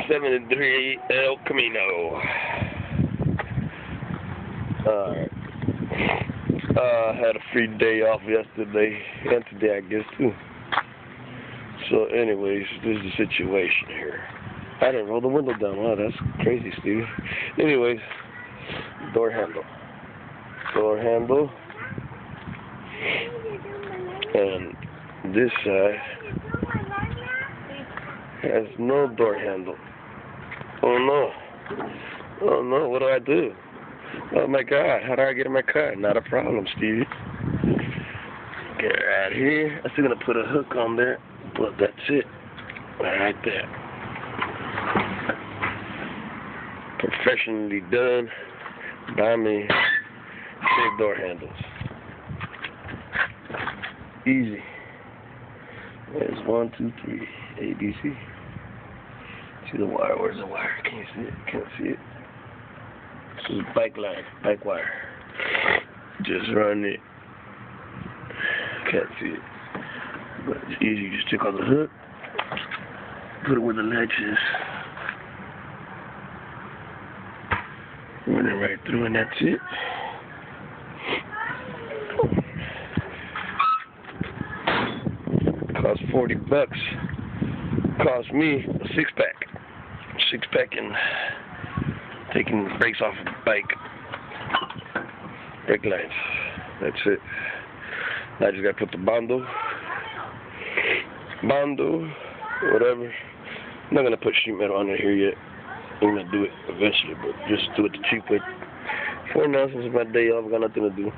73 El Camino. Alright. I had a free day off yesterday, and today I guess too. So anyways, this is the situation here. I didn't roll the window down. Wow, that's crazy, Steve. Anyways, door handle. Door handle. And this side has no door handle. Oh no. Oh no, what do I do? Oh my God, how do I get in my car? Not a problem, Stevie. Get right here. I'm still gonna put a hook on there, but that's it. Right there. Professionally done by me. Big door handles. Easy. There's 1, 2, 3. A, B, C. See the wire? Where's the wire? Can't see it. Can't see it. This is bike line, bike wire. Just run it. Can't see it. But it's easy. You just take off the hook, put it where the latch is, run it right through, and that's it. Cost $40. Cost me a 6-pack. 6-pack and taking the brakes off of the bike. Brake lines. That's it. Now I just gotta put the bando, whatever. I'm not gonna put sheet metal on it here yet. I'm gonna do it eventually, but just do it the cheap way. For now, since it's my day off, I got nothing to do.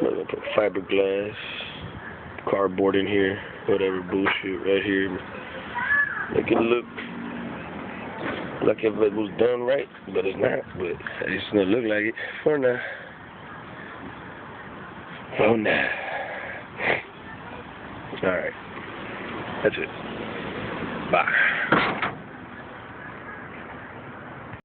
I'm gonna put fiberglass, cardboard in here, whatever bullshit right here. Make it look like if it was done right, but it's not. But it's gonna look like it for now. For now. Alright. That's it. Bye.